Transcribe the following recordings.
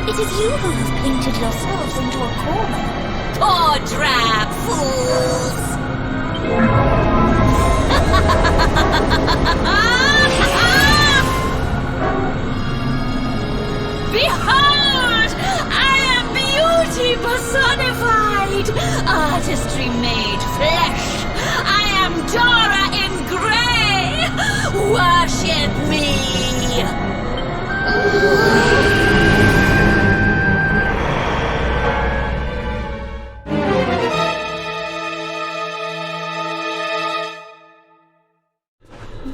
It is you who have painted yourselves into a corner. Poor drab fools! Behold! I am beauty personified! Artistry made flesh! I am Dora in Grey! Worship me!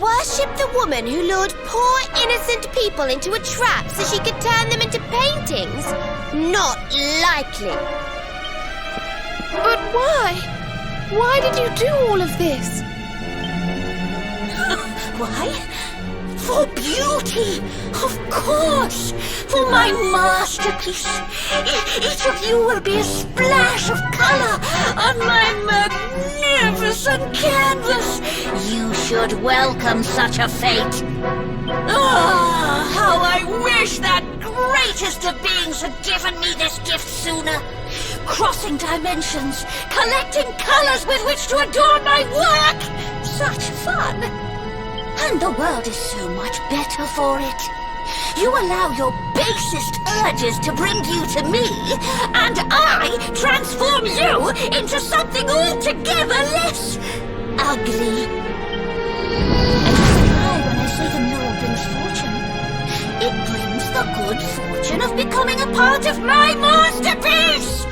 Worship the woman who lured poor innocent people into a trap so she could turn them into paintings? Not likely. But why? Why did you do all of this? Why? For beauty, of course! For my masterpiece! Each of you will be a splash of color on my magnificent canvas! You should welcome such a fate! Ah, how I wish that greatest of beings had given me this gift sooner! Crossing dimensions, collecting colors with which to adorn my work! Such fun! And the world is so much better for it. You allow your basest urges to bring you to me, and I transform you into something altogether less ugly. And it's a lie when I say the mirror brings fortune. It brings the good fortune of becoming a part of my masterpiece!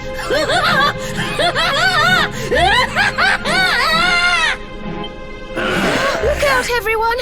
Look out, everyone!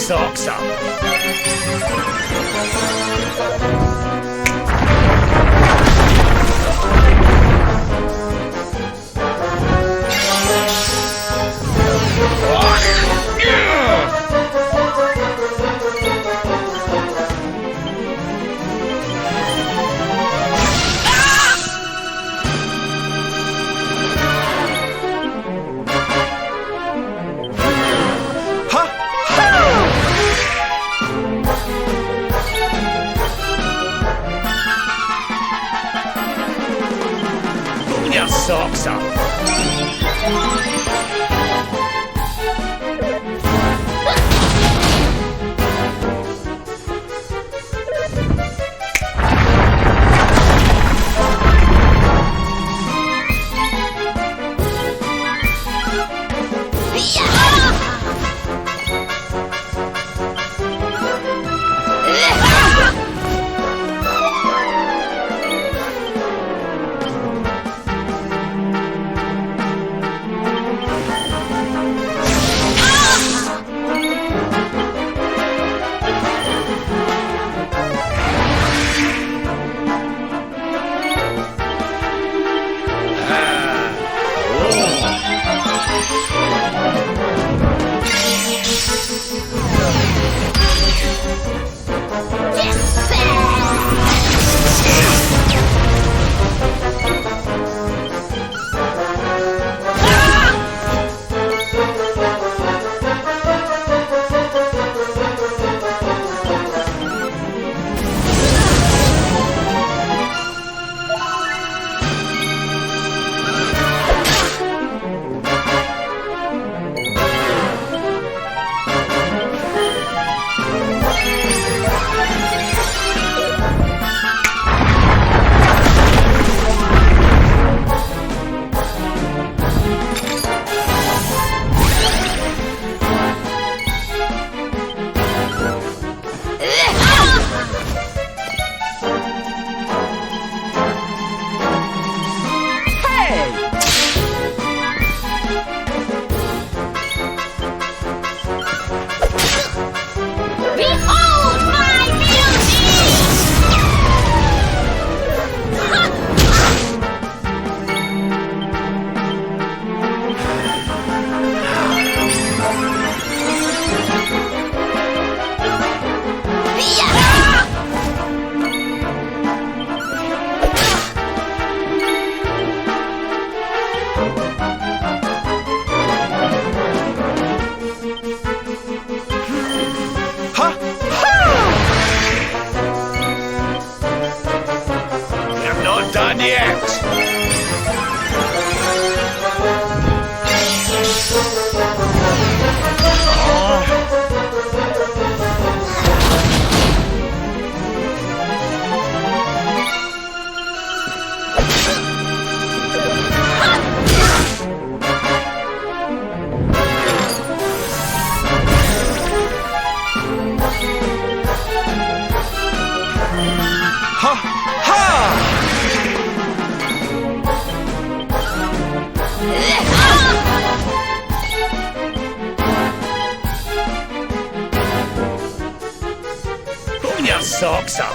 socks up. Your socks up. Your socks up.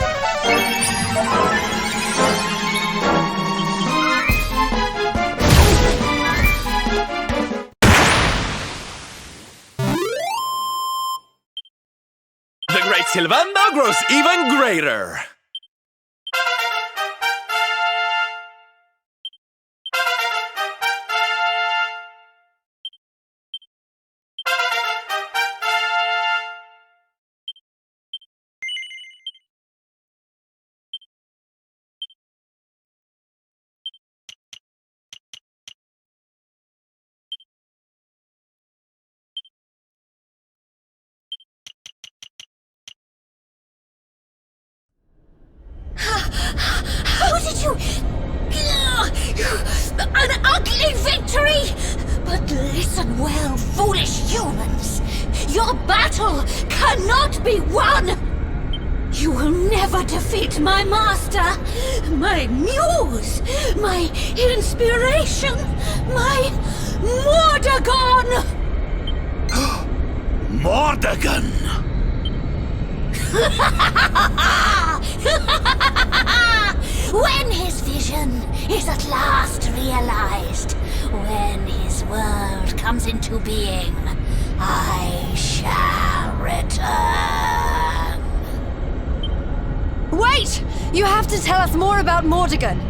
The great Sylvander grows even greater. How did you... An ugly victory! But listen well, foolish humans. Your battle cannot be won! You will never defeat my master, my muse, my inspiration, my Mordegon! Mordegon! When his vision is at last realized, when his world comes into being, I shall return. Wait! You have to tell us more about Mordegon.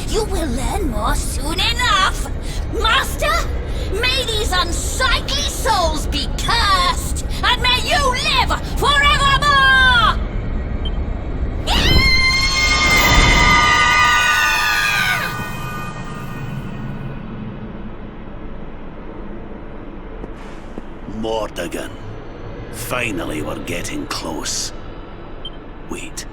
You will learn more soon enough. Master, may these unsightly souls be cursed, and may you live forevermore! Mordegon. Finally, we're getting close. Wait.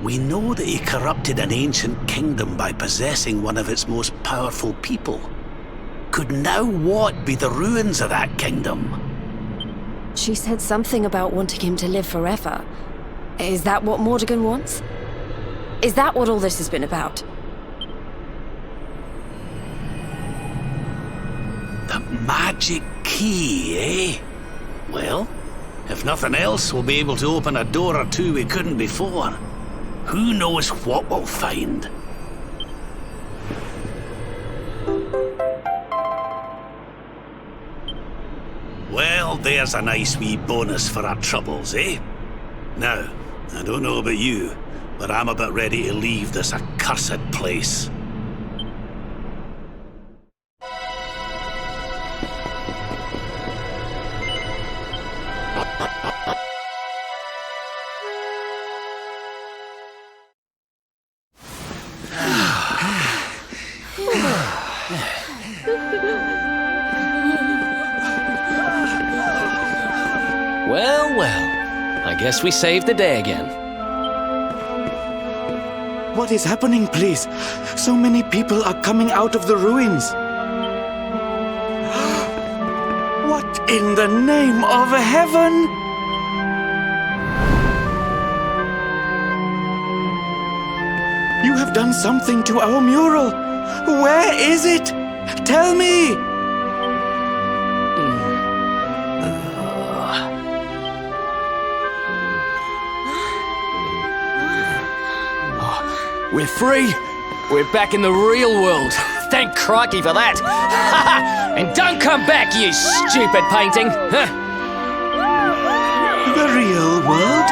We know that he corrupted an ancient kingdom by possessing one of its most powerful people. Could now what be the ruins of that kingdom? She said something about wanting him to live forever. Is that what Mordegon wants? Is that what all this has been about? The magic key, eh? Well, if nothing else, we'll be able to open a door or two we couldn't before. Who knows what we'll find? Well, there's a nice wee bonus for our troubles, eh? Now, I don't know about you, but I'm about ready to leave this accursed place. Well, I guess we saved the day again. What is happening, please? So many people are coming out of the ruins. What in the name of heaven? You have done something to our mural. Where is it? Tell me! We're free! We're back in the real world! Thank crikey for that! And don't come back, you stupid painting! The real world?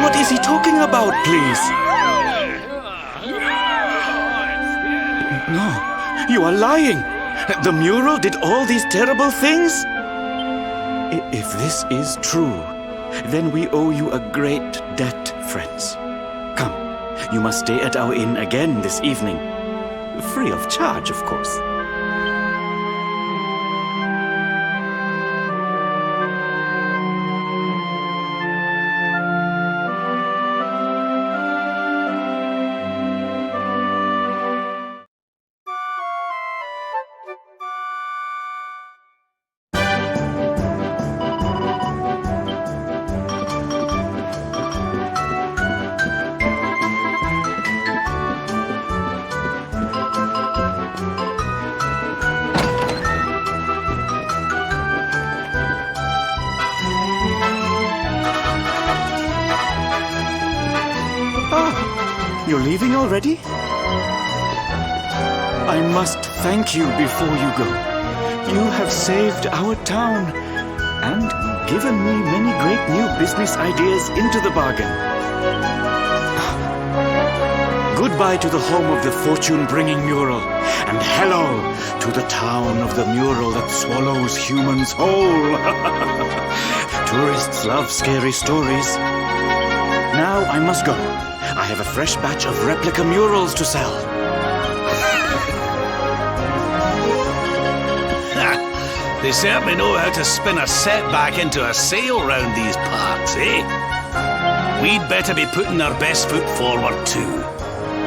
What is he talking about, please? No, you are lying! The mural did all these terrible things? If this is true, then we owe you a great debt, friends. Come, you must stay at our inn again this evening. Free of charge, of course. You're leaving already? I must thank you before you go. You have saved our town and given me many great new business ideas into the bargain. Goodbye to the home of the fortune-bringing mural, and hello to the town of the mural that swallows humans whole. Tourists love scary stories. Now I must go. I have a fresh batch of replica murals to sell. They certainly know how to spin a setback into a sale round these parts, eh? We'd better be putting our best foot forward too.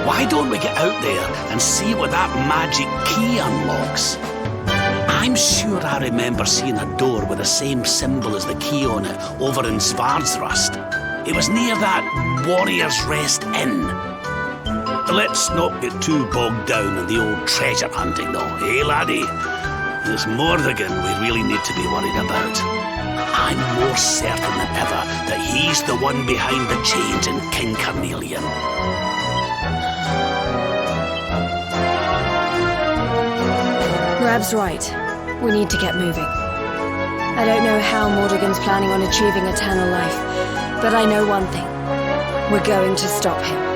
Why don't we get out there and see what that magic key unlocks? I'm sure I remember seeing a door with the same symbol as the key on it over in Svardsrust. It was near that Warrior's Rest Inn. Let's not get too bogged down in the old treasure hunting though, eh laddie? It's Mordegon we really need to be worried about. I'm more certain than ever that he's the one behind the change in King Carnelian. Rab's right. We need to get moving. I don't know how Mordegon's planning on achieving eternal life, but I know one thing. We're going to stop him.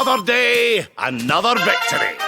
Another day, another victory.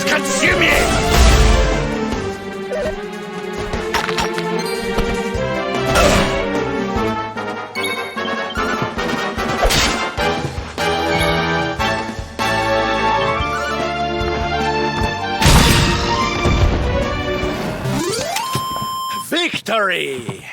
consume you! Victory!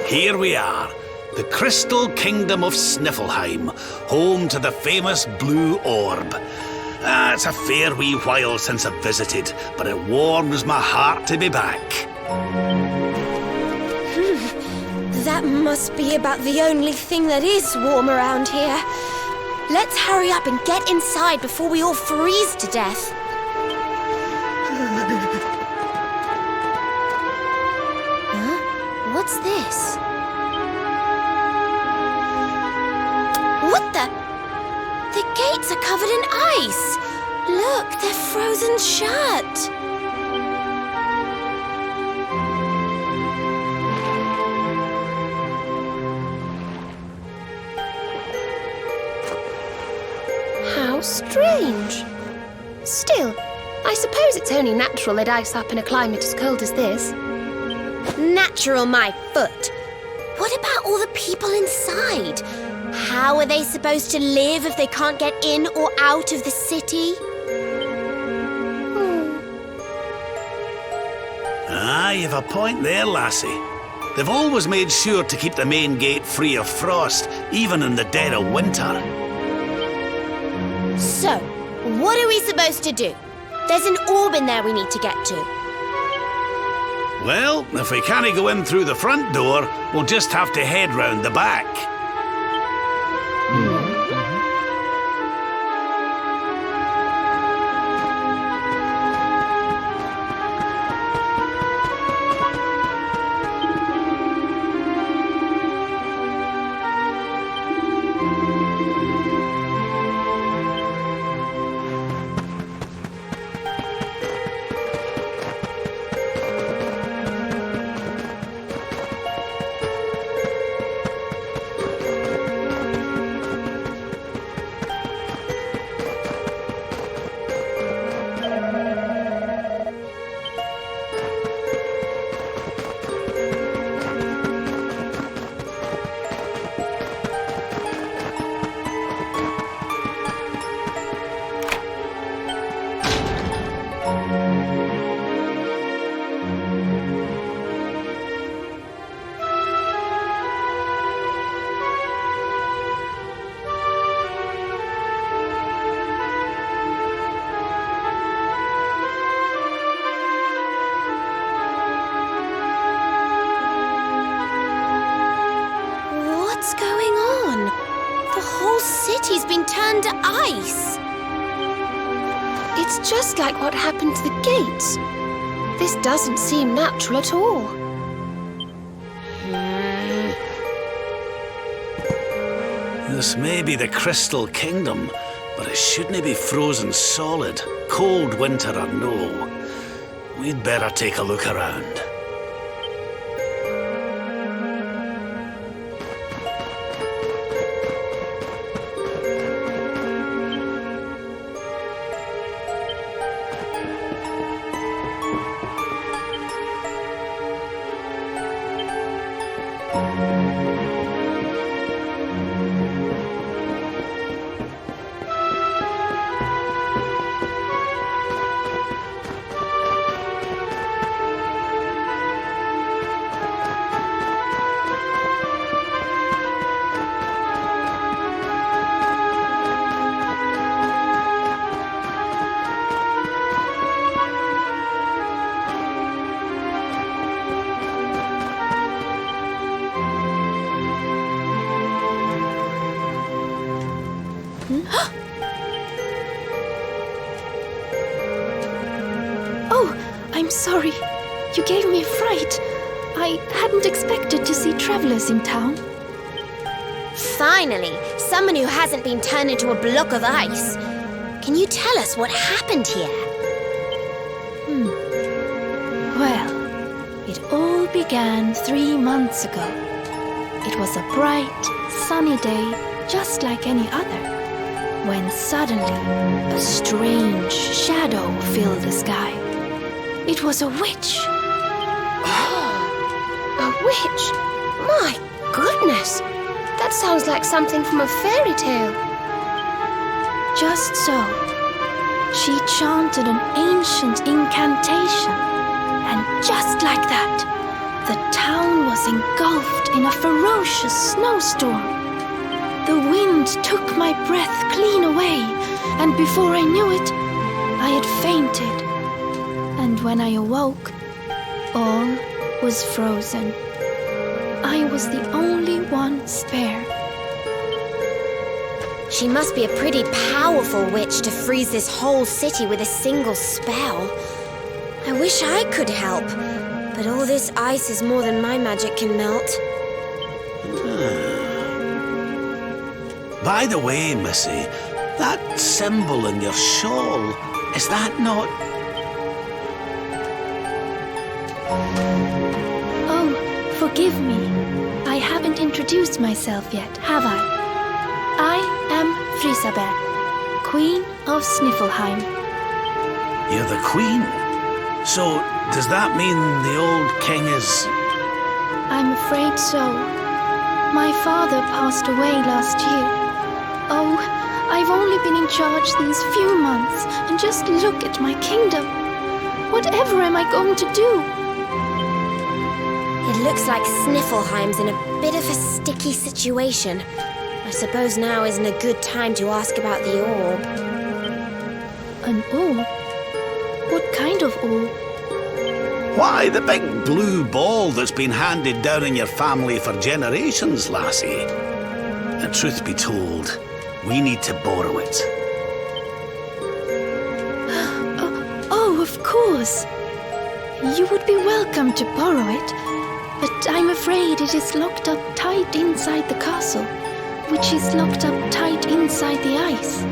Here we are, the Crystal Kingdom of Sniffleheim, home to the famous Blue Orb. It's a fair wee while since I've visited, but it warms my heart to be back. That must be about the only thing that is warm around here. Let's hurry up and get inside before we all freeze to death. Huh? What's this? What the? The gates are covered in ice. Look, they're frozen shut. How strange. Still, I suppose it's only natural they'd ice up in a climate as cold as this. Natural, my foot. What about all the people inside? How are they supposed to live if they can't get in or out of the city? You've a point there, lassie. They've always made sure to keep the main gate free of frost, even in the dead of winter. So, what are we supposed to do? There's an orb in there we need to get to. Well, if we can't go in through the front door, we'll just have to head round the back. What's going on? The whole city's been turned to ice. It's just like what happened to the gates. This doesn't seem natural at all. This may be the Crystal Kingdom, but it shouldn't be frozen solid, cold winter or no. We'd better take a look around. Oh, I'm sorry. You gave me a fright. I hadn't expected to see travelers in town. Finally, someone who hasn't been turned into a block of ice. Can you tell us what happened here? Well, it all began 3 months ago. It was a bright, sunny day, just like any other, when suddenly a strange shadow filled the sky. It was a witch. A witch? My goodness! That sounds like something from a fairy tale. Just so. She chanted an ancient incantation, and just like that, the town was engulfed in a ferocious snowstorm. The wind took my breath clean away, and before I knew it, I had fainted. And when I awoke, all was frozen. I was the only one spared. She must be a pretty powerful witch to freeze this whole city with a single spell. I wish I could help, but all this ice is more than my magic can melt. By the way, Missy, that symbol in your shawl, is that not... Oh, forgive me. I haven't introduced myself yet, have I? I am Frisabel, Queen of Sniffleheim. You're the queen? So, does that mean the old king is... I'm afraid so. My father passed away last year. Oh, I've only been in charge these few months, and just look at my kingdom. Whatever am I going to do? It looks like Sniffleheim's in a bit of a sticky situation. I suppose now isn't a good time to ask about the orb. An orb? What kind of orb? Why, the big blue ball that's been handed down in your family for generations, lassie. The truth be told, we need to borrow it. Oh, of course. You would be welcome to borrow it, but I'm afraid it is locked up tight inside the castle, which is locked up tight inside the ice.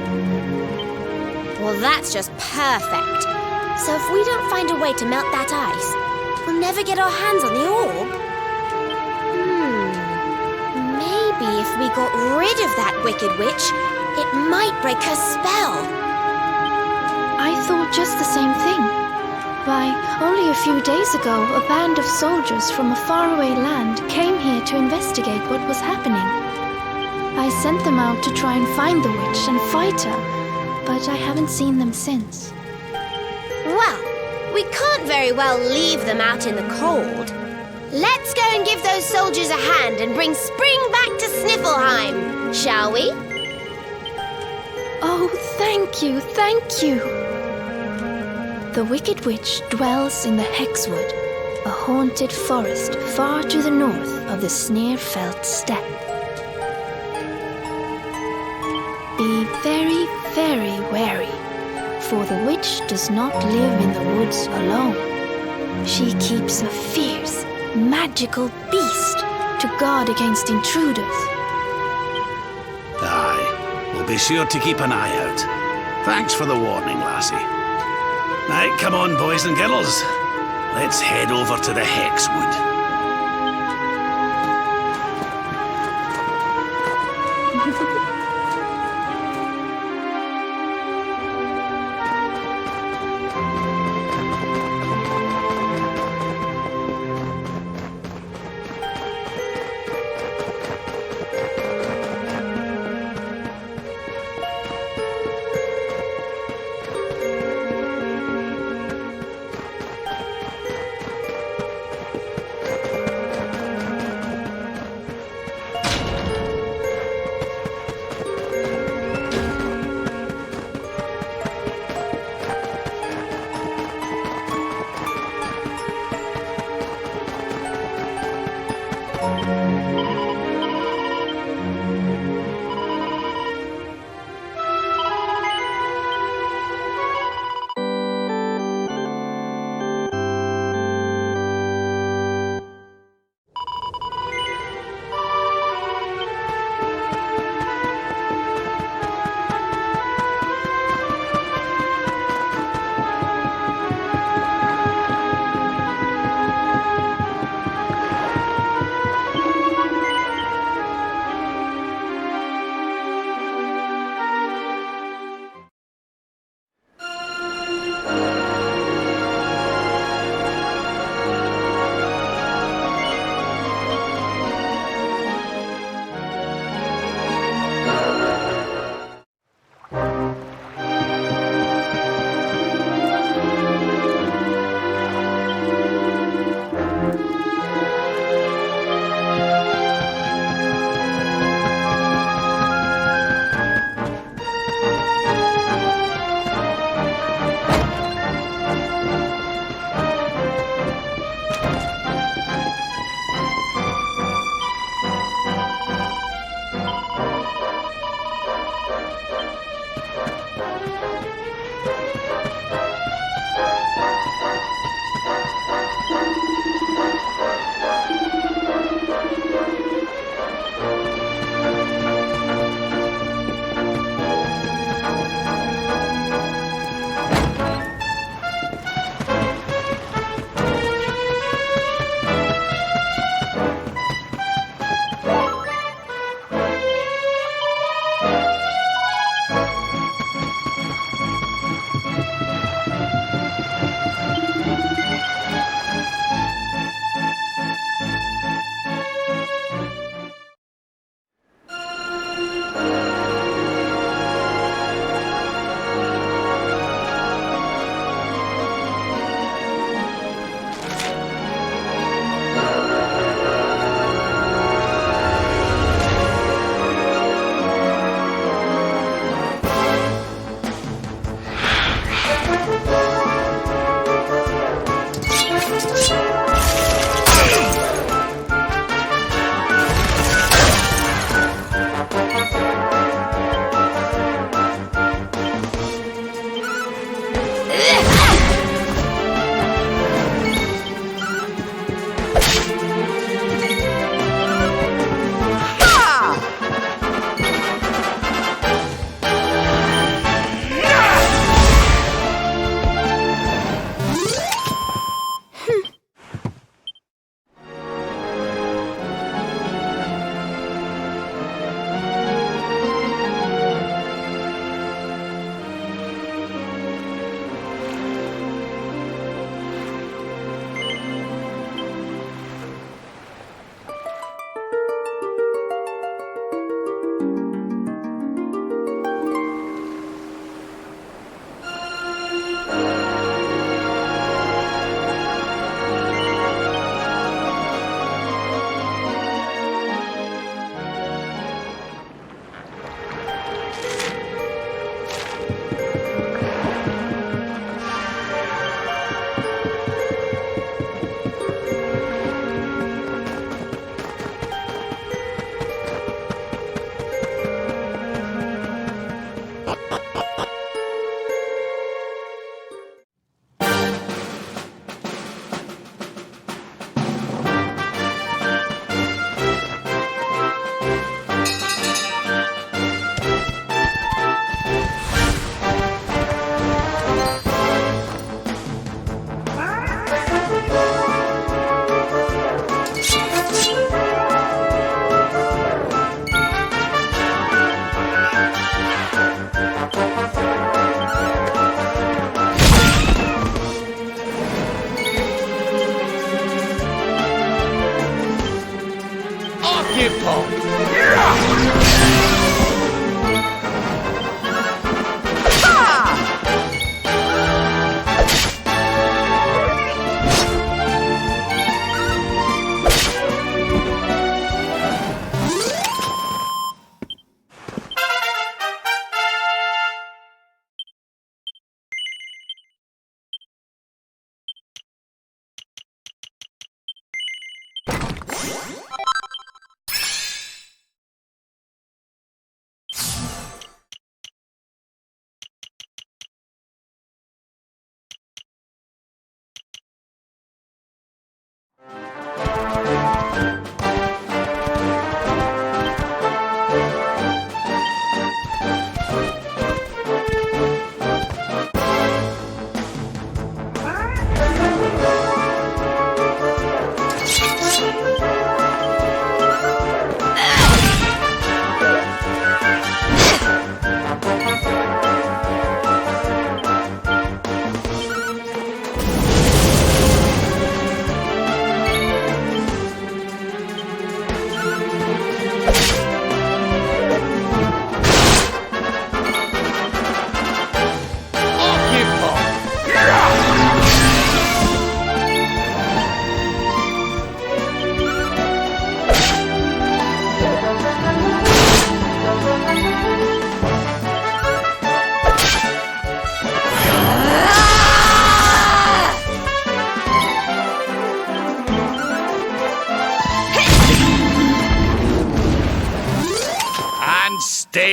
Well, that's just perfect. So if we don't find a way to melt that ice, we'll never get our hands on the orb. Maybe if we got rid of that wicked witch, it might break her spell. I thought just the same thing. Why, only a few days ago, a band of soldiers from a faraway land came here to investigate what was happening. I sent them out to try and find the witch and fight her, but I haven't seen them since. Well, we can't very well leave them out in the cold. Let's go and give those soldiers a hand and bring spring back to Sniffleheim, shall we? Oh, thank you, thank you. The Wicked Witch dwells in the Hexwood, a haunted forest far to the north of the Sneerfelt Steppe. Be very, very wary, for the witch does not live in the woods alone. She keeps a fierce, magical beast to guard against intruders. Aye, we'll be sure to keep an eye out. Thanks for the warning, lassie. Right, come on, boys and girls. Let's head over to the Hexwood.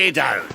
lay down.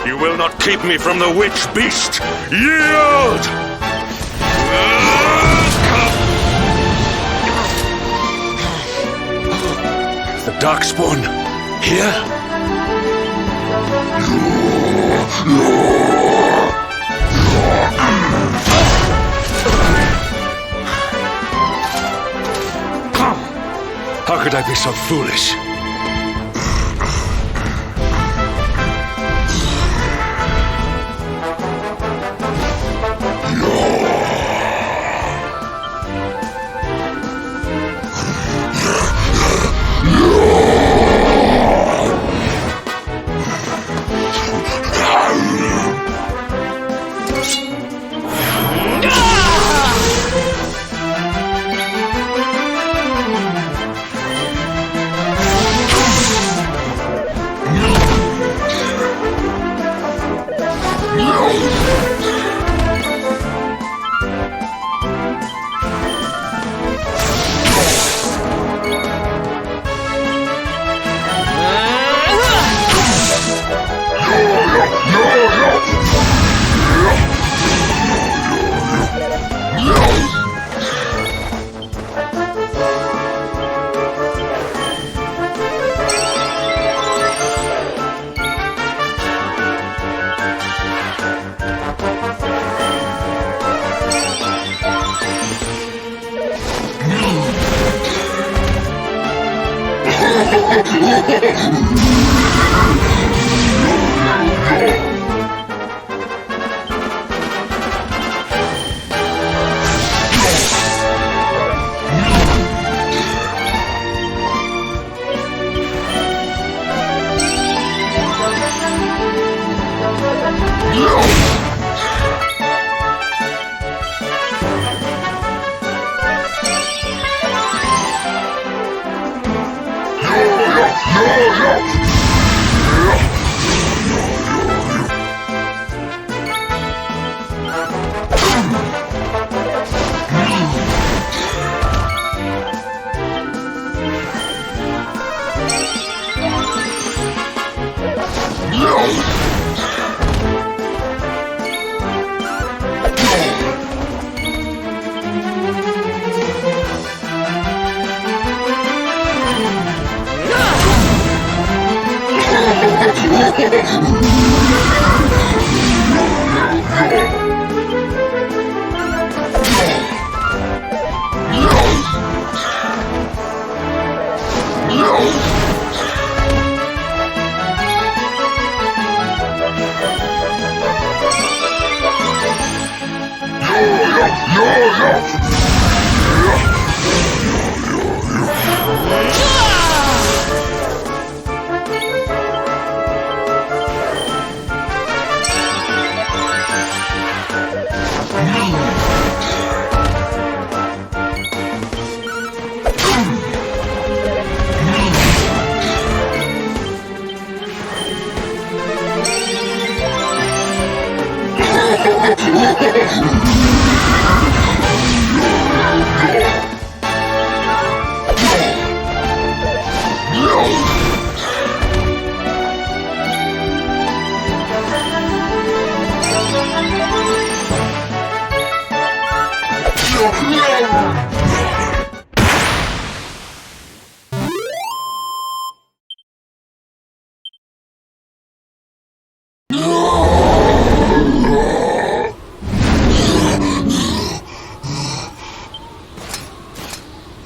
You will not keep me from the witch beast! Yield! The Darkspawn here? How could I be so foolish?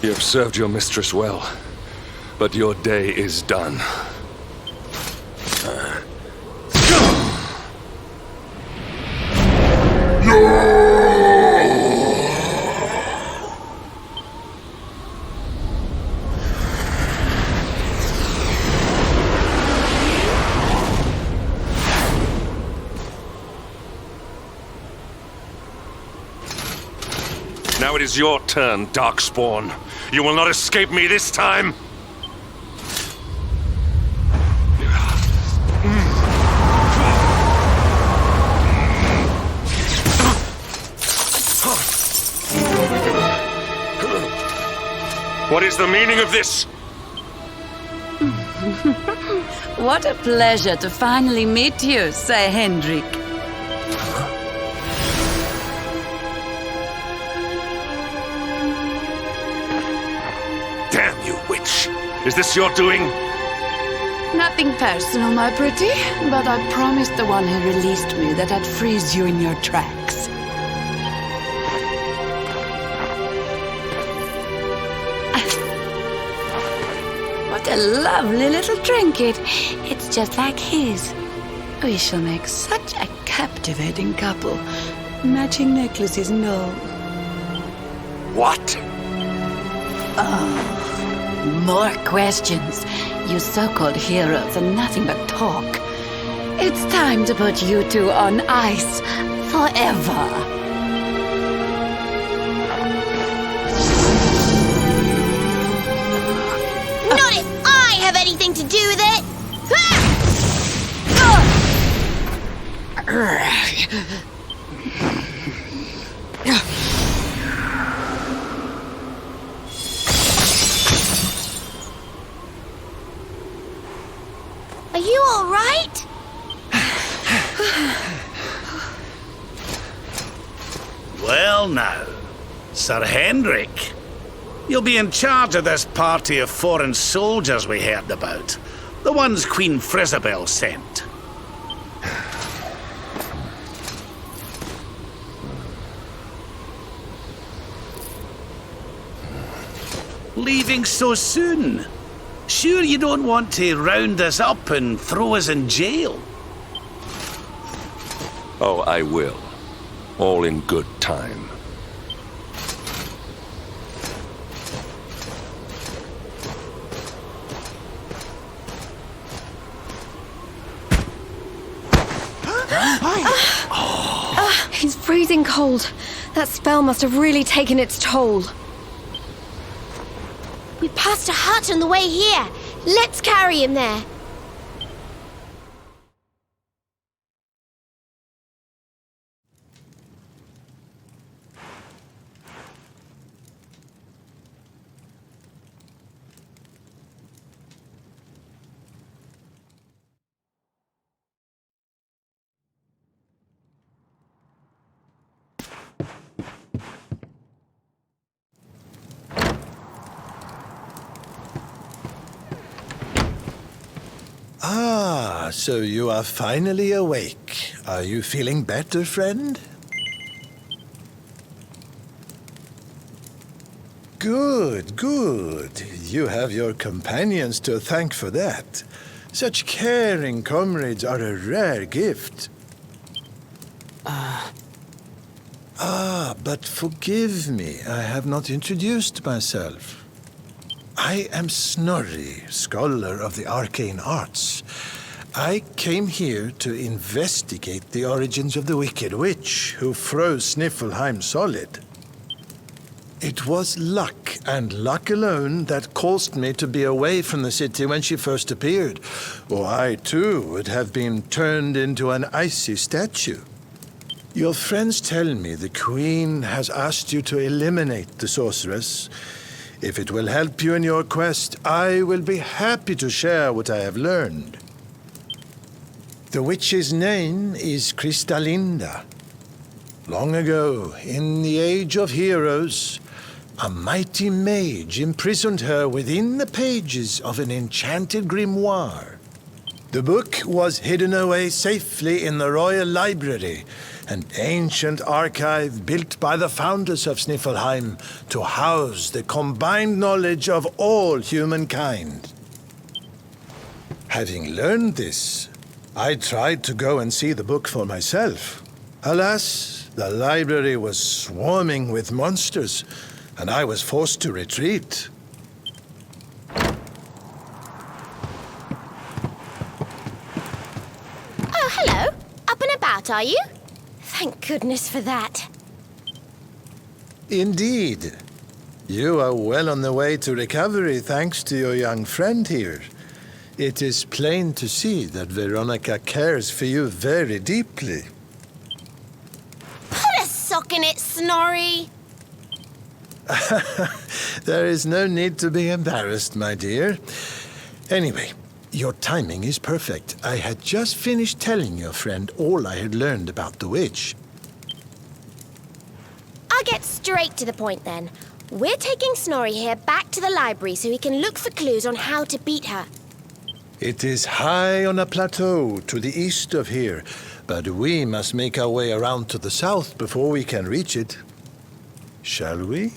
You have served your mistress well, but your day is done. Now it is your turn, Darkspawn. You will not escape me this time! What is the meaning of this? What a pleasure to finally meet you, Sir Hendrik. Damn you, witch! Is this your doing? Nothing personal, my pretty, but I promised the one who released me that I'd freeze you in your tracks. What a lovely little trinket. It's just like his. We shall make such a captivating couple. Matching necklaces and all. What? More questions. You so-called heroes are nothing but talk. It's time to put you two on ice forever. Not if I have anything to do with it! Are you all right? Well now, Sir Hendrik, you'll be in charge of this party of foreign soldiers we heard about. The ones Queen Frisabel sent. Leaving so soon? Sure you don't want to round us up and throw us in jail? Oh, I will. All in good time. He's freezing cold. That spell must have really taken its toll. We passed a hut on the way here. Let's carry him there. Ah, so you are finally awake. Are you feeling better, friend? Good, good. You have your companions to thank for that. Such caring comrades are a rare gift. But forgive me, I have not introduced myself. I am Snorri, scholar of the arcane arts. I came here to investigate the origins of the Wicked Witch who froze Sniffelheim solid. It was luck, and luck alone, that caused me to be away from the city when she first appeared, or I too would have been turned into an icy statue. Your friends tell me the Queen has asked you to eliminate the sorceress. If it will help you in your quest, I will be happy to share what I have learned. The witch's name is Kristalinda. Long ago, in the Age of Heroes, a mighty mage imprisoned her within the pages of an enchanted grimoire. The book was hidden away safely in the Royal Library, an ancient archive built by the founders of Sniffelheim to house the combined knowledge of all humankind. Having learned this, I tried to go and see the book for myself. Alas, the library was swarming with monsters, and I was forced to retreat. Oh, hello. Up and about, are you? Thank goodness for that. Indeed. You are well on the way to recovery thanks to your young friend here. It is plain to see that Veronica cares for you very deeply. Put a sock in it, Snorri. There is no need to be embarrassed, my dear. Anyway, Your timing is perfect. I had just finished telling your friend all I had learned about the witch. I'll get straight to the point then. We're taking Snorri here back to the library so he can look for clues on how to beat her. It is high on a plateau to the east of here, but we must make our way around to the south before we can reach it. Shall we?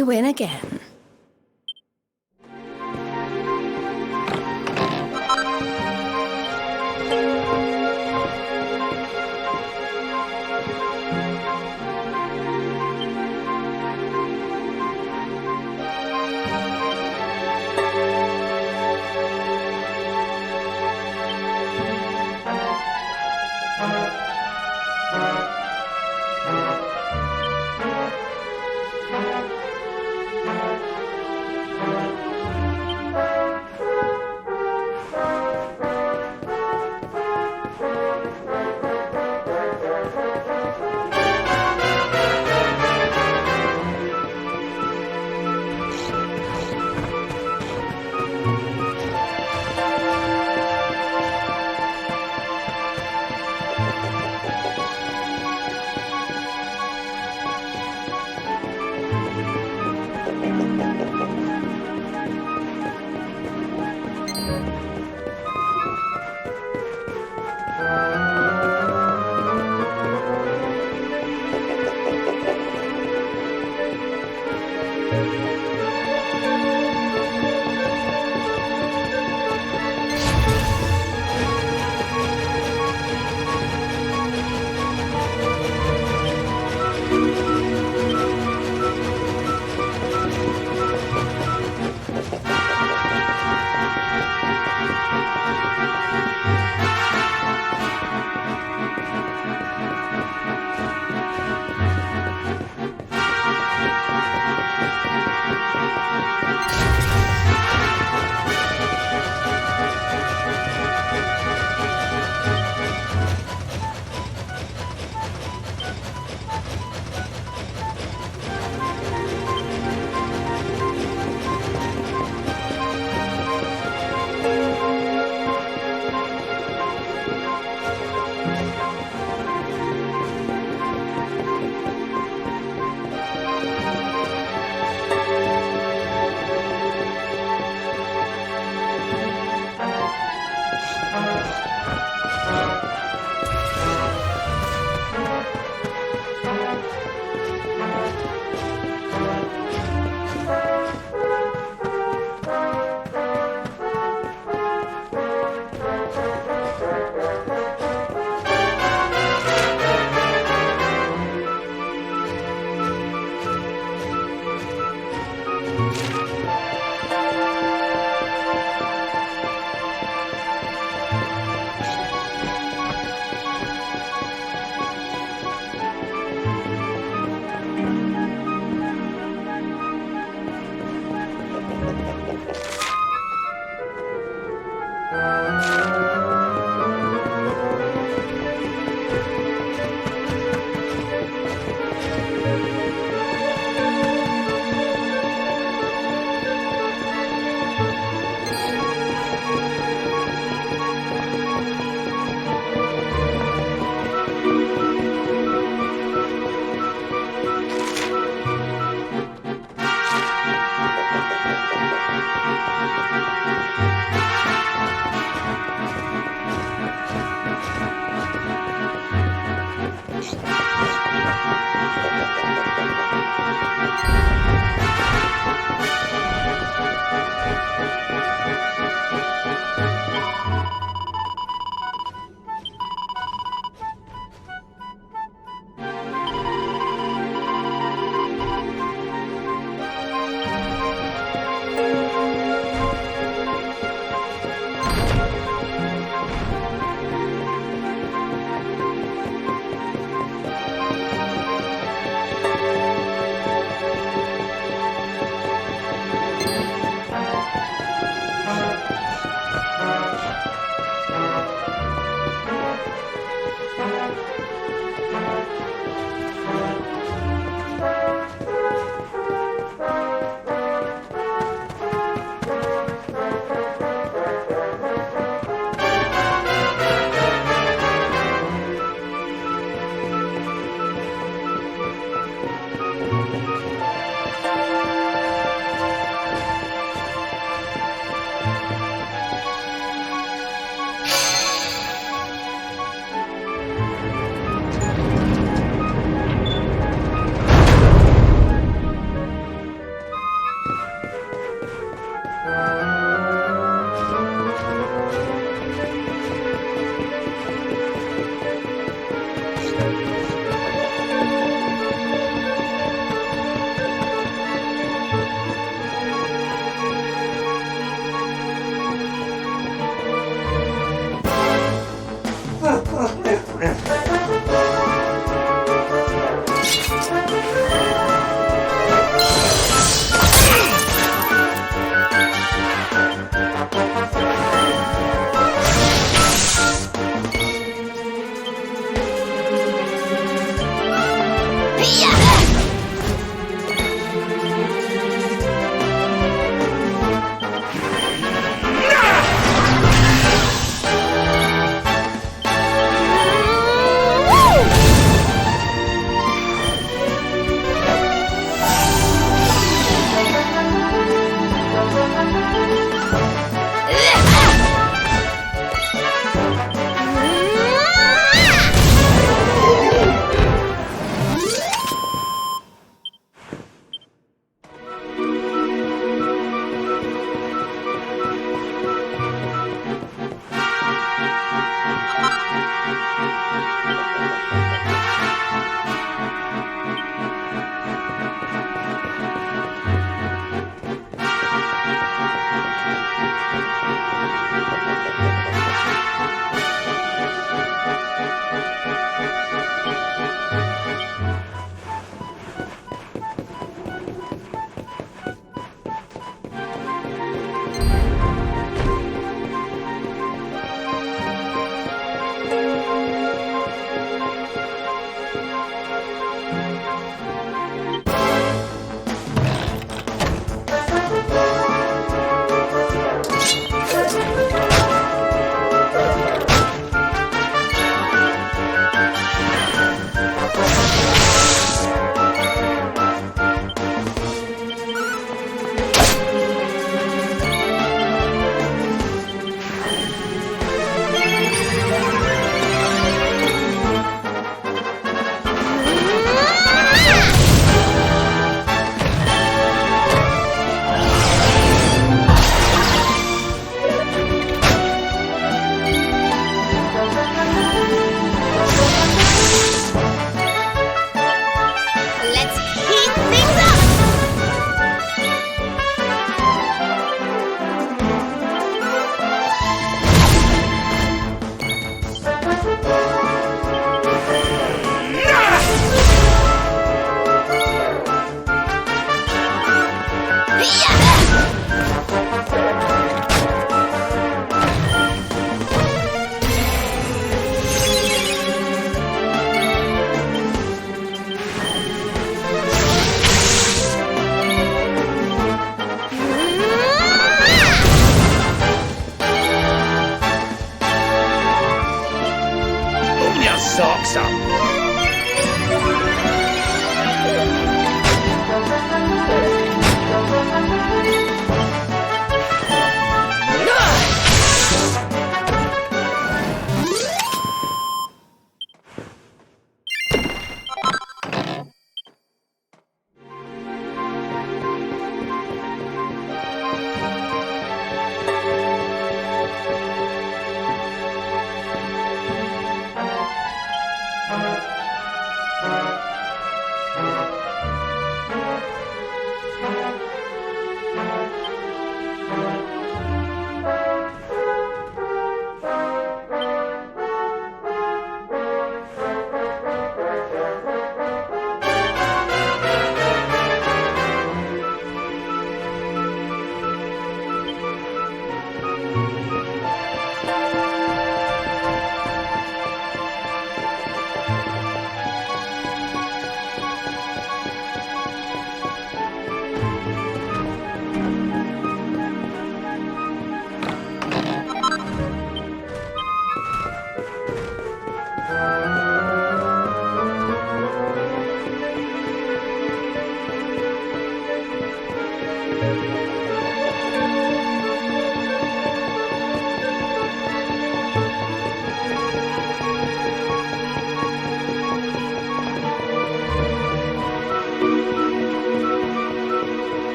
we win again. socks up.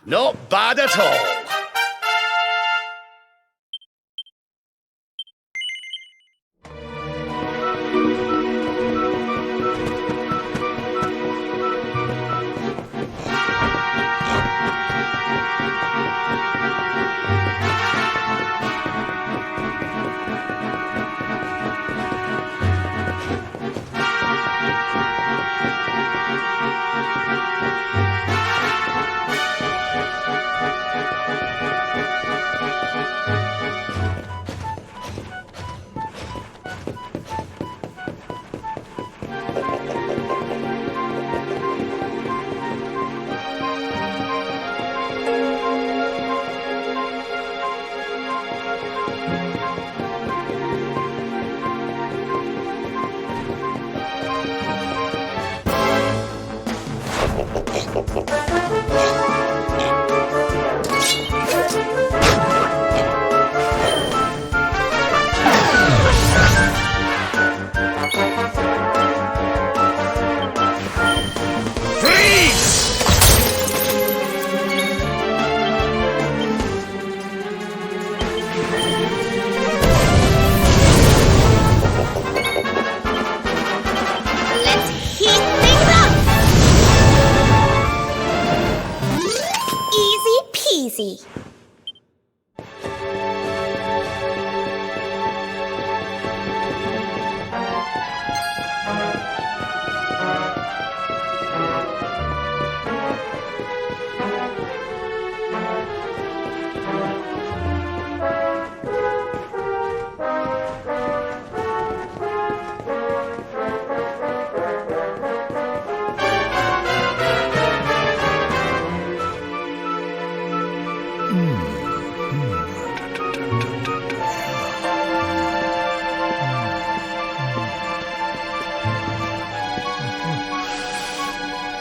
Not bad at all. Easy.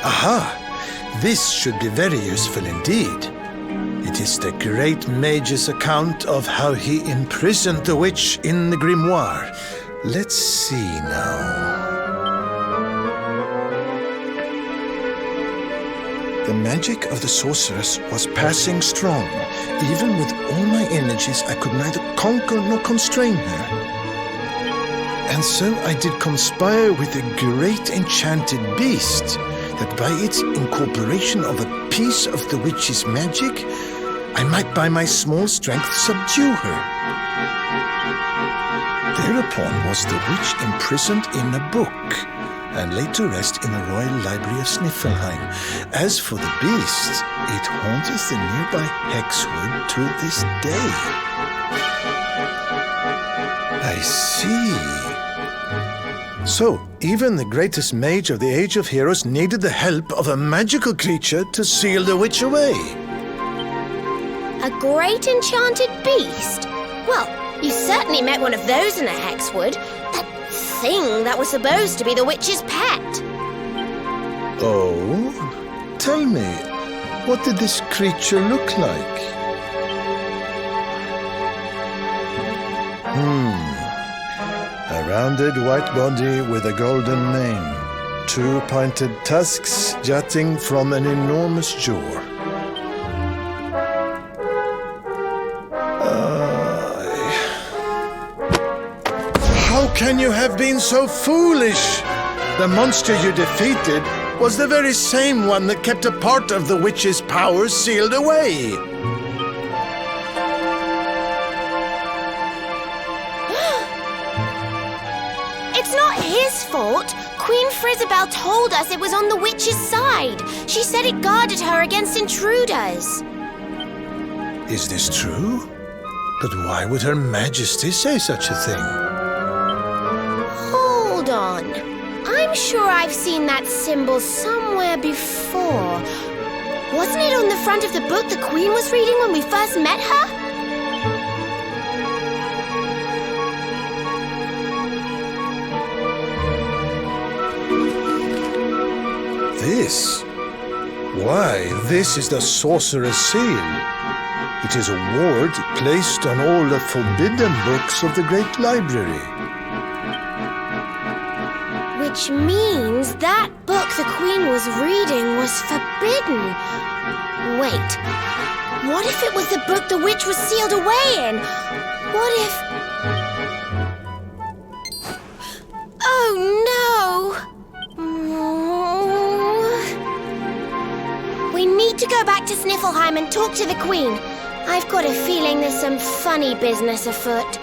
Aha! This should be very useful indeed. It is the great mage's account of how he imprisoned the witch in the grimoire. Let's see now. The magic of the sorceress was passing strong. Even with all my energies, I could neither conquer nor constrain her. And so I did conspire with the great enchanted beast, that by its incorporation of a piece of the witch's magic, I might by my small strength subdue her. Thereupon was the witch imprisoned in a book, and laid to rest in the Royal Library of Sniffelheim. As for the beast, it haunteth the nearby Hexwood to this day. I see. So, even the greatest mage of the Age of Heroes needed the help of a magical creature to seal the witch away. A great enchanted beast? Well, you certainly met one of those in the Hexwood. That thing that was supposed to be the witch's pet. Oh? Tell me, what did this creature look like? A rounded white body with a golden mane. 2 pointed tusks jutting from an enormous jaw. How can you have been so foolish? The monster you defeated was the very same one that kept a part of the witch's powers sealed away. It's not his fault. Queen Frizabel told us it was on the witch's side. She said it guarded her against intruders. Is this true? But why would Her Majesty say such a thing? Hold on. I'm sure I've seen that symbol somewhere before. Wasn't it on the front of the book the Queen was reading when we first met her? This? Why, this is the Sorcerer's Seal. It is a ward placed on all the forbidden books of the Great Library. Which means that book the Queen was reading was forbidden. Wait, what if it was the book the witch was sealed away in? What if... Oh no! We need to go back to Sniffleheim and talk to the Queen. I've got a feeling there's some funny business afoot.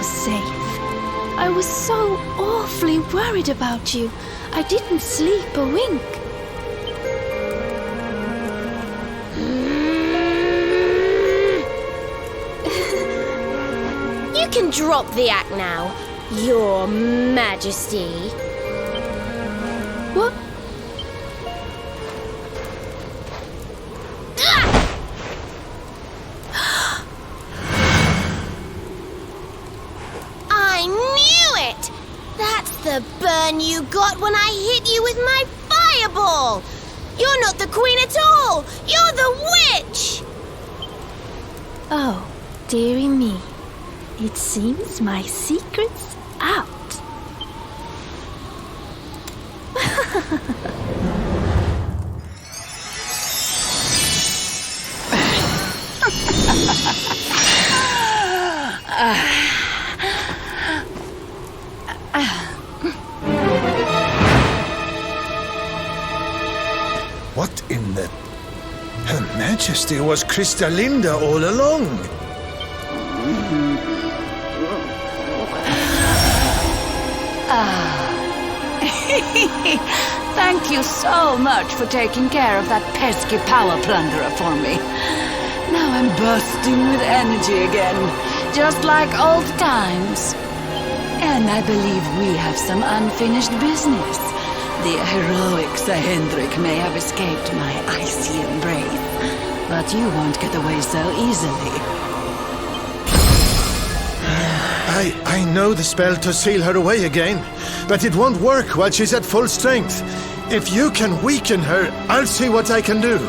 safe. I was so awfully worried about you. I didn't sleep a wink. You can drop the act now, Your Majesty. What? I knew it! That's the burn you got when I hit you with my fireball! You're not the queen at all! You're the witch! Oh, dearie me. It seems my secret's out. What in the... Her Majesty was Cristalinda all along. Thank you so much for taking care of that pesky power plunderer for me. Now I'm bursting with energy again, just like old times. And I believe we have some unfinished business. The heroic Sir Hendrik may have escaped my icy embrace, but you won't get away so easily. I know the spell to seal her away again, but it won't work while she's at full strength. If you can weaken her, I'll see what I can do.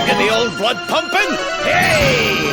Get the old blood pumping? Hey!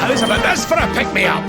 How's about this for a pick-me-up?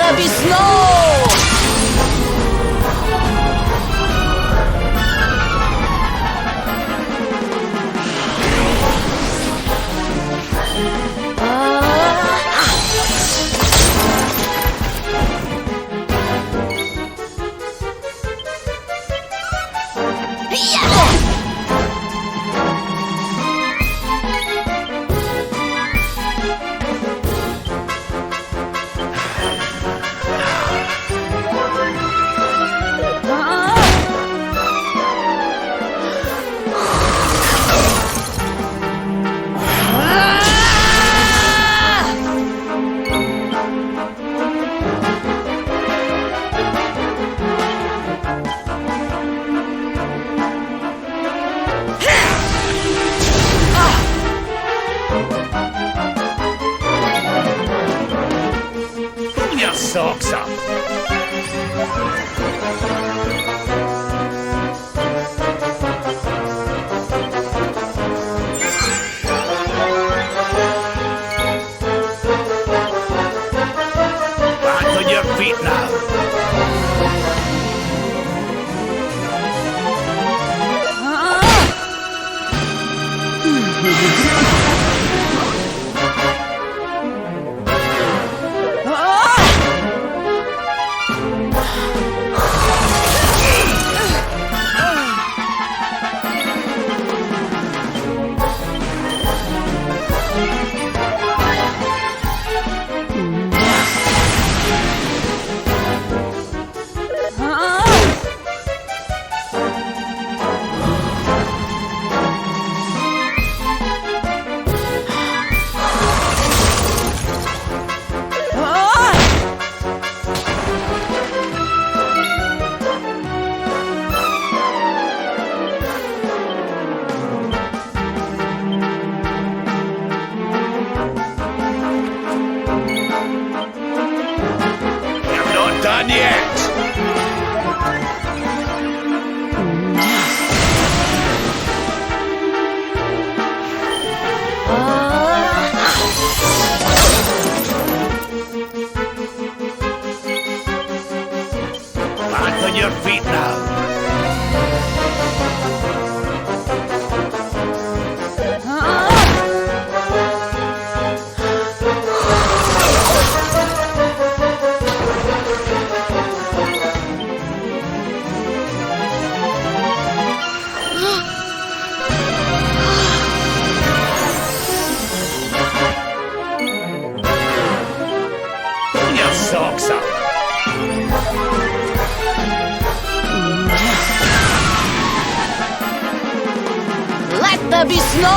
there be snow! Pull your socks up. Back on your feet now. You're not done yet. Back on your feet now. Pull your socks up. Let there be snow!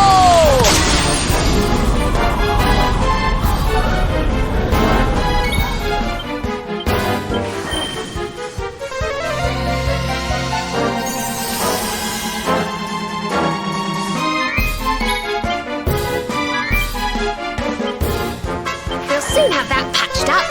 We'll soon have that patched up.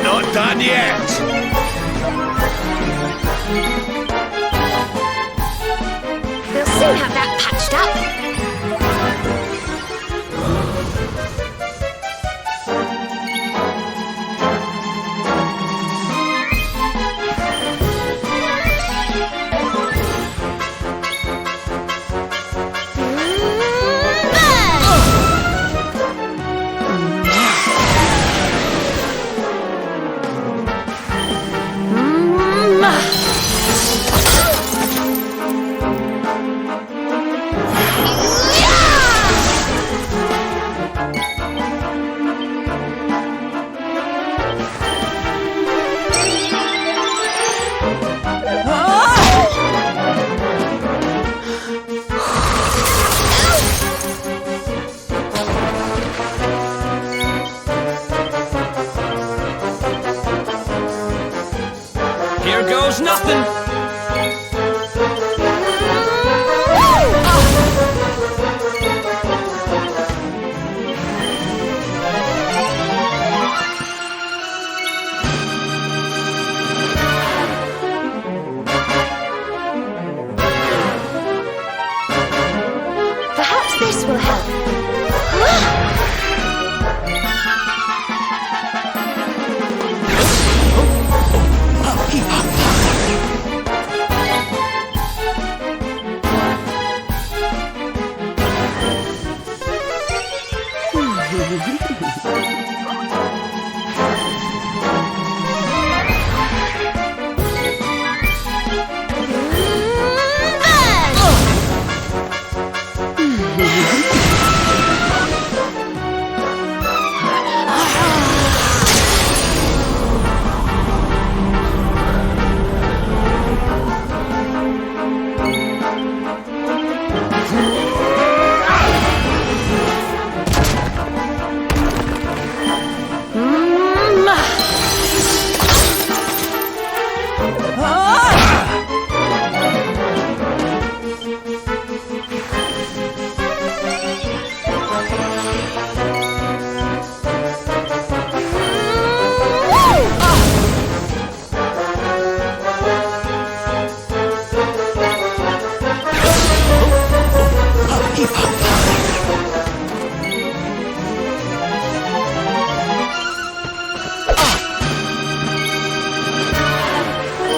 Not done yet. We'll soon have that patched up. was nothing. Perhaps this will help.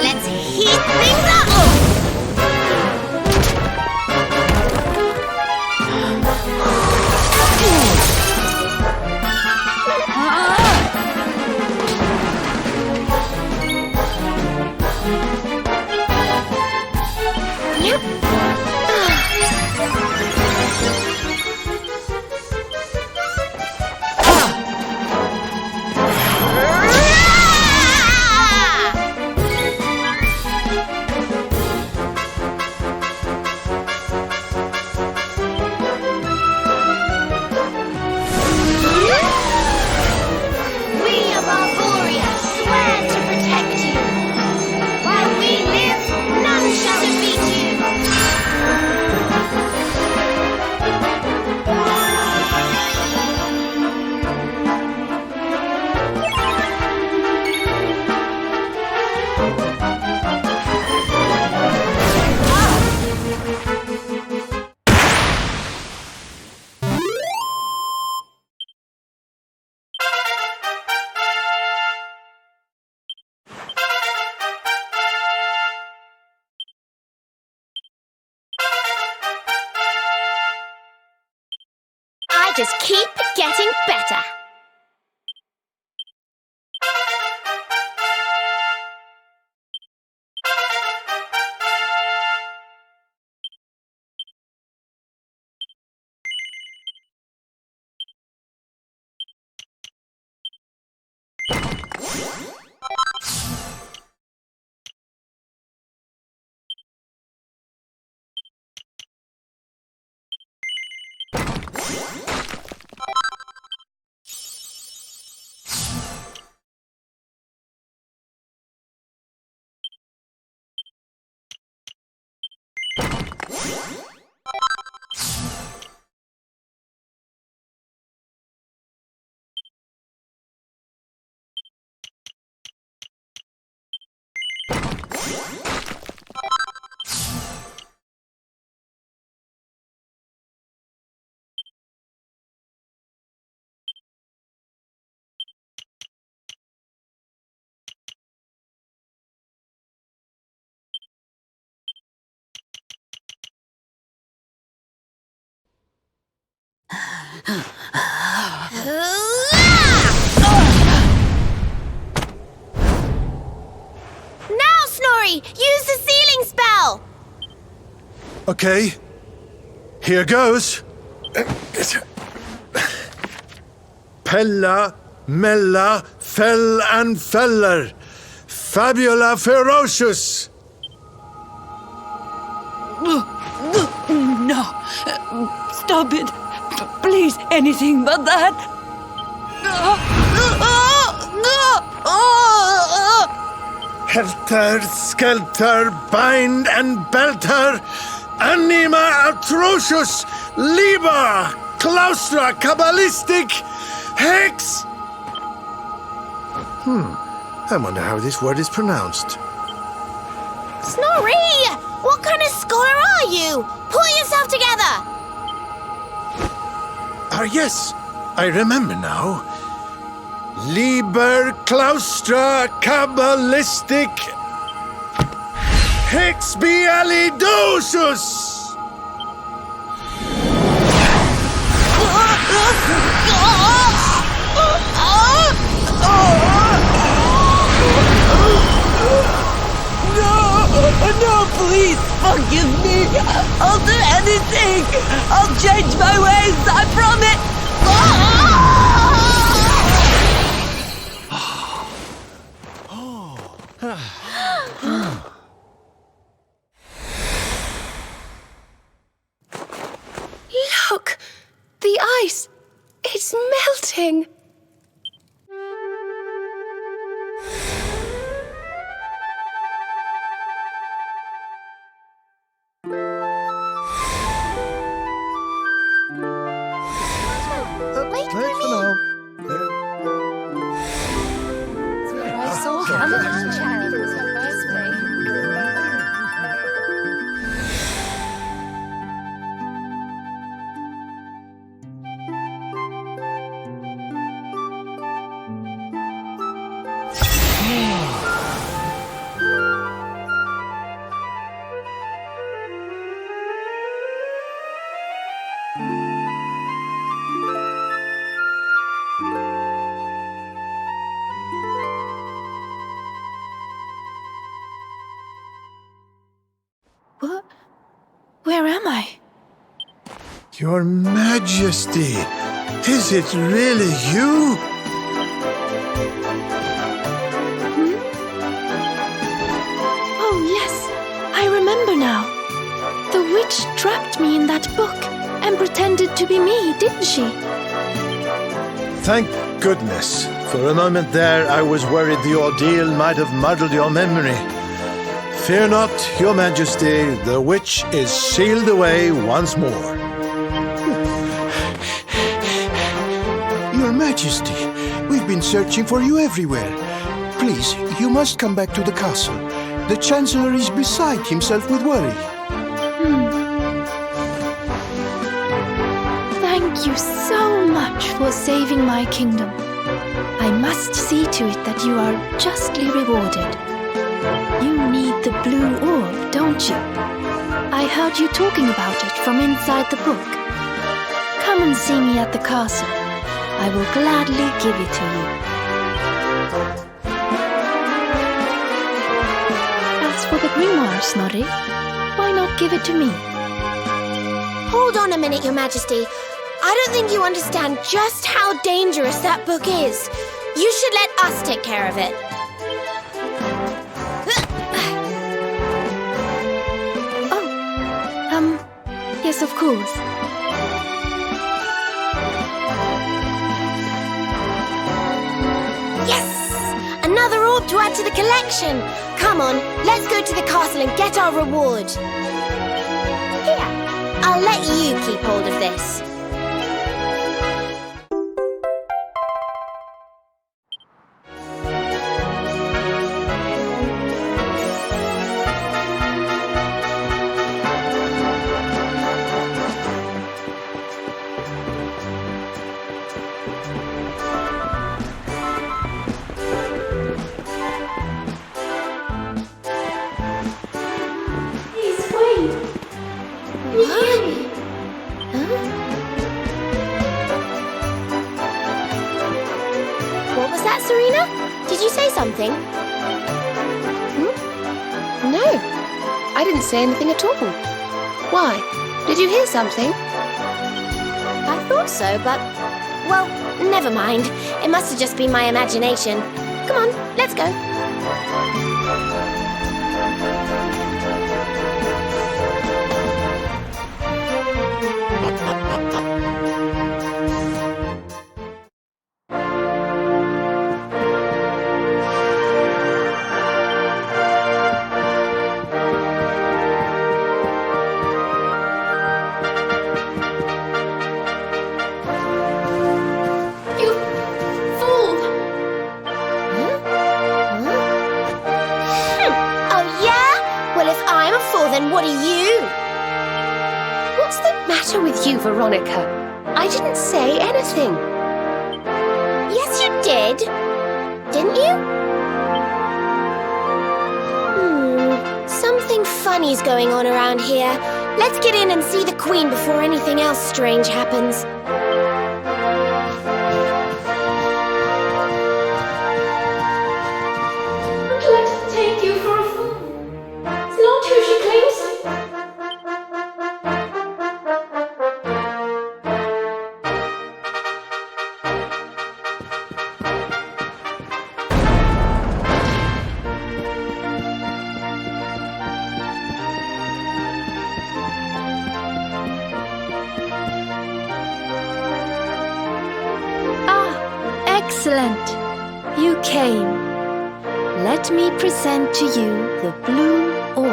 Let's heat things up! We of Arborea swear to protect you. While we live, none shall defeat you. I just keep getting better. Now, Snorri! Use the sealing spell! Okay, here goes. Pella, Mella, Fell and Feller. Fabula Ferocious. No. Stop it. Please, anything but that. Helter, skelter, bind and belter, anima atrocious, liber, claustra, kabbalistic, hex. I wonder how this word is pronounced. Snorri! What kind of scholar are you? Pull yourself together! Yes, I remember now. Liber, claustra, kabbalistic, hex bialidosus. No, please forgive me. I'll do anything. I'll change my ways, I promise. Look! The ice! It's melting! Wait for me! I saw What? Where am I? Your Majesty, is it really you? Oh, yes. I remember now. The witch trapped me in that book and pretended to be me, didn't she? Thank goodness. For a moment there, I was worried the ordeal might have muddled your memory. Fear not, Your Majesty, the witch is sealed away once more. Your Majesty, we've been searching for you everywhere. Please, you must come back to the castle. The Chancellor is beside himself with worry. Thank you so much for saving my kingdom. I must see to it that you are justly rewarded. You need the blue orb, don't you? I heard you talking about it from inside the book. Come and see me at the castle. I will gladly give it to you. As for the grimoire, Snorri, why not give it to me? Hold on a minute, Your Majesty. I don't think you understand just how dangerous that book is. You should let us take care of it. Yes, of course. Yes! Another orb to add to the collection. Come on, let's go to the castle and get our reward. Here, I'll let you keep hold of this. What was that, Serena? Did you say something? No, I didn't say anything at all. Why? Did you hear something? I thought so, but... well, never mind. It must have just been my imagination. Come on, let's go. then what are you? What's the matter with you, Veronica? I didn't say anything. Yes, you did. Didn't you? Something funny's going on around here. Let's get in and see the Queen before anything else strange happens. Let's take you for a fool. It's not who she claims to be. Excellent. You came. Let me present to you the blue orb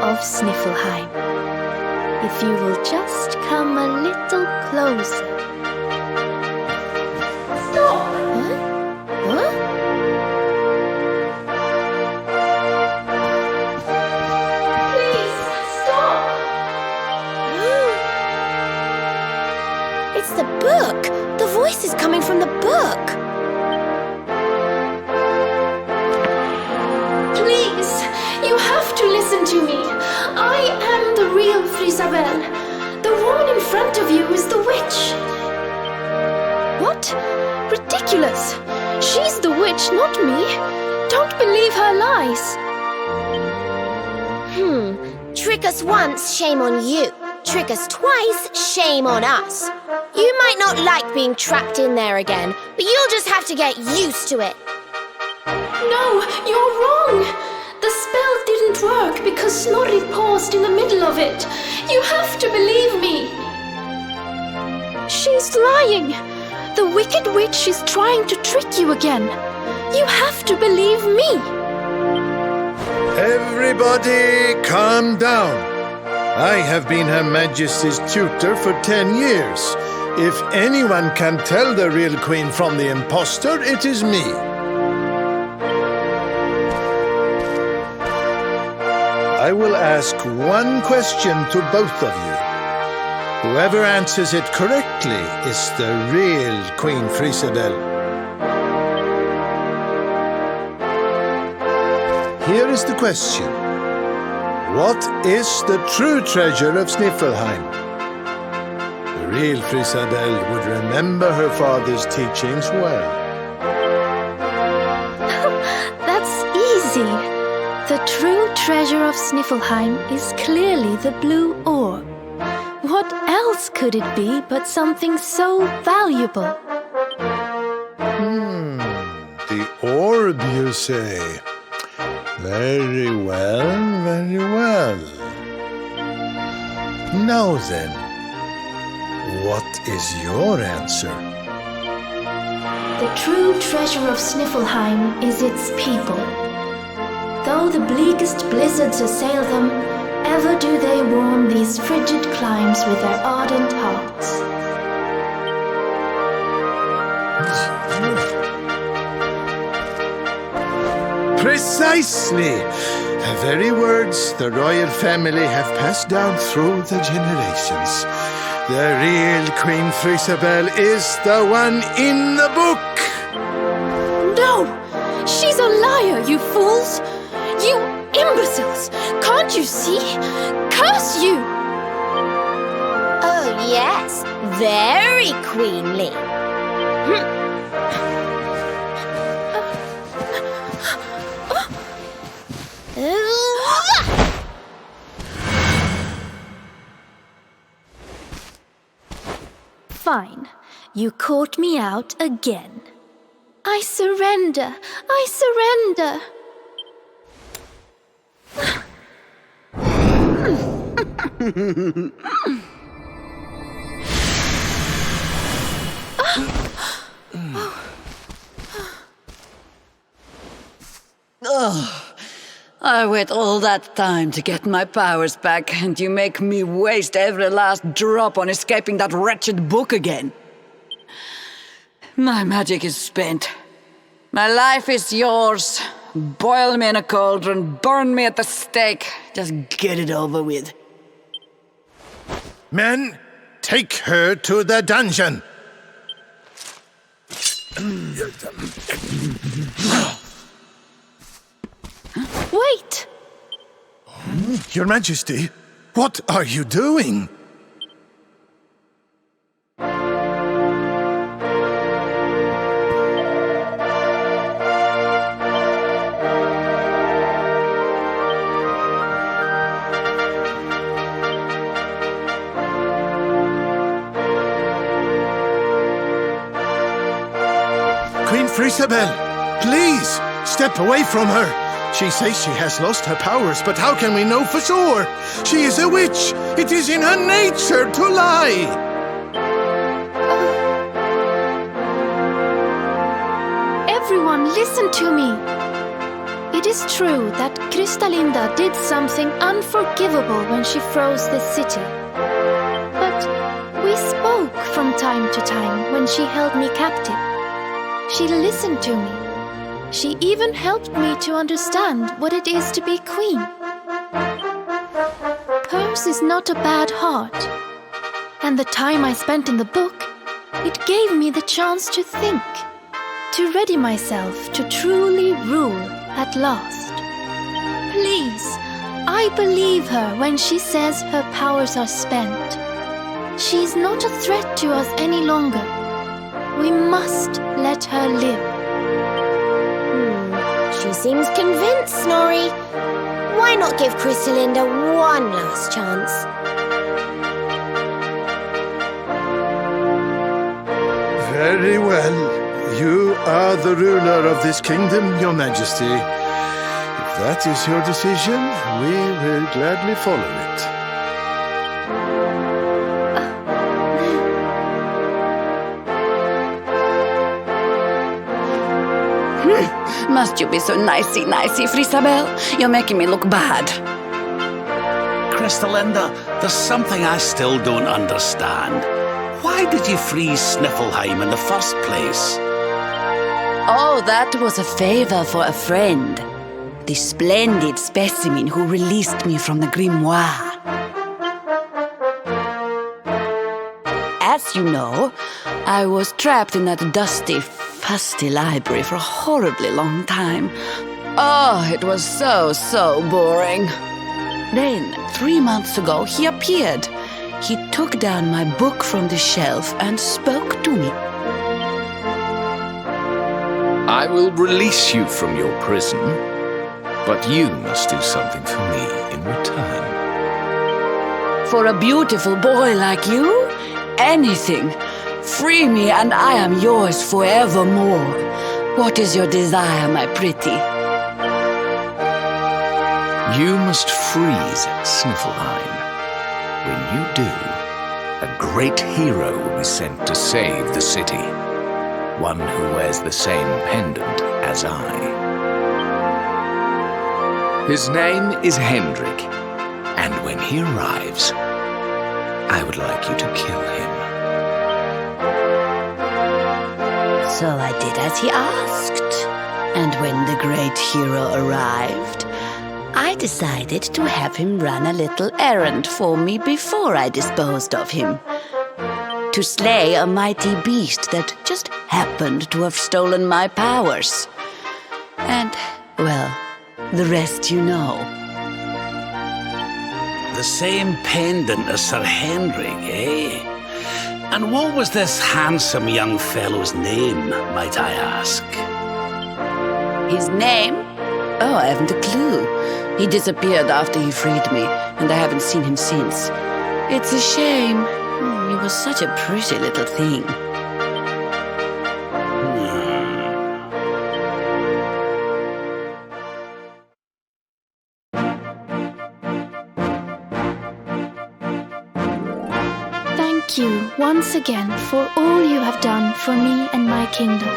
of Sniffelheim. If you will just come a little closer. Stop! Huh? What? Please, stop! It's the book! The voice is coming from the book! Please, you have to listen to me. I am the real Frisabelle. The woman in front of you is the witch. What? Ridiculous! She's the witch, not me. Don't believe her lies. Trick us once, shame on you. Trick us twice, shame on us. You might not like being trapped in there again, but you'll just have to get used to it. No, you're wrong. The spell didn't work because Snorri paused in the middle of it. You have to believe me. She's lying. The wicked witch is trying to trick you again. You have to believe me. Everybody, calm down. I have been Her Majesty's tutor for 10 years. If anyone can tell the real Queen from the impostor, it is me. I will ask one question to both of you. Whoever answers it correctly is the real Queen Frisabelle. Here is the question. What is the true treasure of Sniffelheim? The real Frisabelle would remember her father's teachings well. That's easy. The true treasure of Sniffelheim is clearly the blue orb. What else could it be but something so valuable? The orb, you say? Very well, very well. Now then, what is your answer? The true treasure of Sniffelheim is its people. Though the bleakest blizzards assail them, ever do they warm these frigid climes with their ardent hearts. Precisely! The very words the royal family have passed down through the generations. The real Queen Frisabelle is the one in the book! No! She's a liar, you fools! You imbeciles! Can't you see? Curse you! Oh, yes. Very queenly. Fine. You caught me out again. I surrender. I surrender. I wait all that time to get my powers back, and you make me waste every last drop on escaping that wretched book again. My magic is spent. My life is yours, Boil me in a cauldron, burn me at the stake. Just get it over with. Men, take her to the dungeon. Wait! Your Majesty, what are you doing? Queen Frisabel, please, step away from her. She says she has lost her powers, but how can we know for sure? She is a witch. It is in her nature to lie. Everyone, listen to me. It is true that Krystalinda did something unforgivable when she froze the city. But we spoke from time to time when she held me captive. She listened to me. She even helped me to understand what it is to be queen. Hers is not a bad heart. And the time I spent in the book, it gave me the chance to think, to ready myself to truly rule at last. Please, I believe her when she says her powers are spent. She is not a threat to us any longer. We must let her live. She seems convinced, Snorri. Why not give Krystalinda one last chance? Very well. You are the ruler of this kingdom, Your Majesty. If that is your decision, we will gladly follow it. Must you be so nicey, Frisabel? You're making me look bad. Krystalinda, there's something I still don't understand. Why did you freeze Sniffleheim in the first place? Oh, that was a favor for a friend. The splendid specimen who released me from the grimoire. As you know, I was trapped in that dusty, fusty library for a horribly long time. Oh, it was so boring. Then, 3 months ago, he appeared. He took down my book from the shelf and spoke to me. I will release you from your prison, but you must do something for me in return. For a beautiful boy like you, anything. Free me and I am yours forevermore. What is your desire, my pretty? You must freeze Sniffleheim. When you do, a great hero will be sent to save the city. One who wears the same pendant as I. His name is Hendrik, and when he arrives, I would like you to kill him. So I did as he asked. And when the great hero arrived, I decided to have him run a little errand for me before I disposed of him. To slay a mighty beast that just happened to have stolen my powers. And, well, the rest you know. The same pendant as Sir Hendrik, eh? And what was this handsome young fellow's name, might I ask? His name? Oh, I haven't a clue. He disappeared after he freed me, and I haven't seen him since. It's a shame. He was such a pretty little thing. Thank you once again for all you have done for me and my kingdom.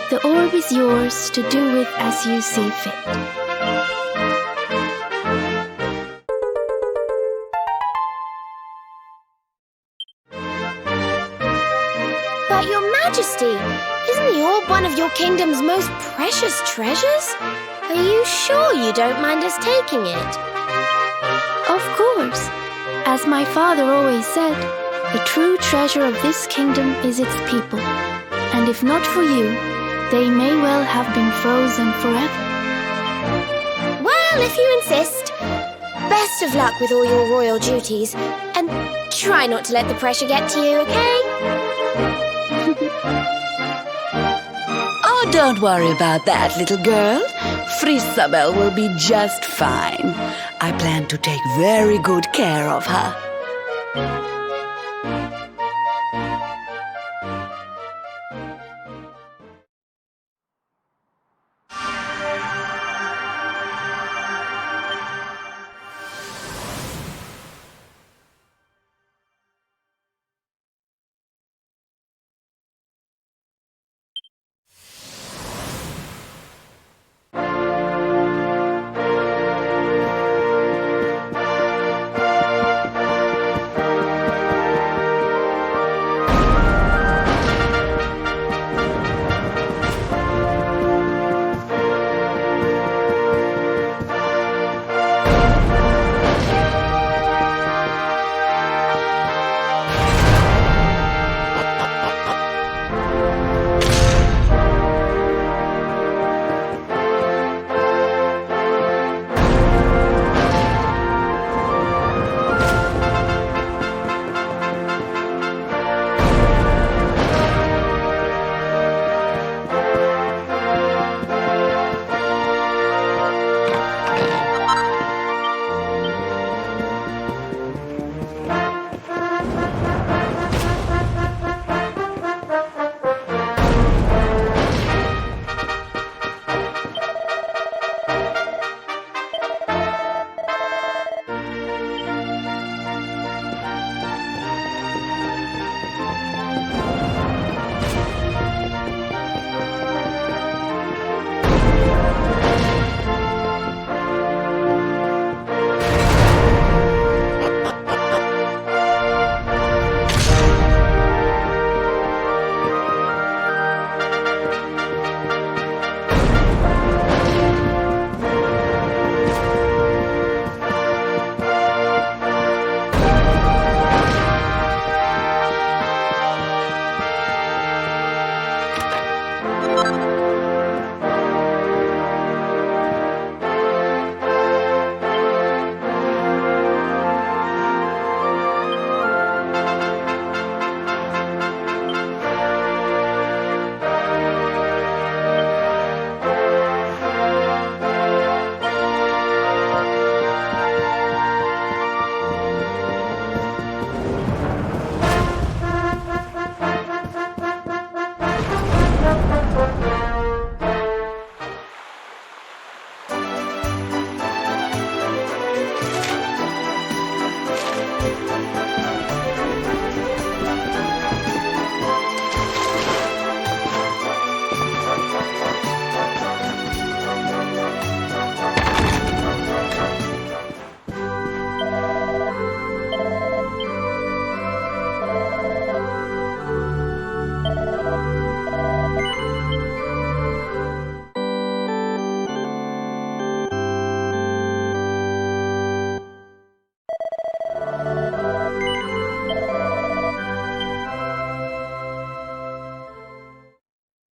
The orb is yours to do with as you see fit. But Your Majesty, isn't the orb one of your kingdom's most precious treasures? Are you sure you don't mind us taking it? Of course. As my father always said, the true treasure of this kingdom is its people. And if not for you, they may well have been frozen forever. Well, if you insist. Best of luck with all your royal duties. And try not to let the pressure get to you, okay? Oh, don't worry about that, little girl. Frisabel will be just fine. I plan to take very good care of her.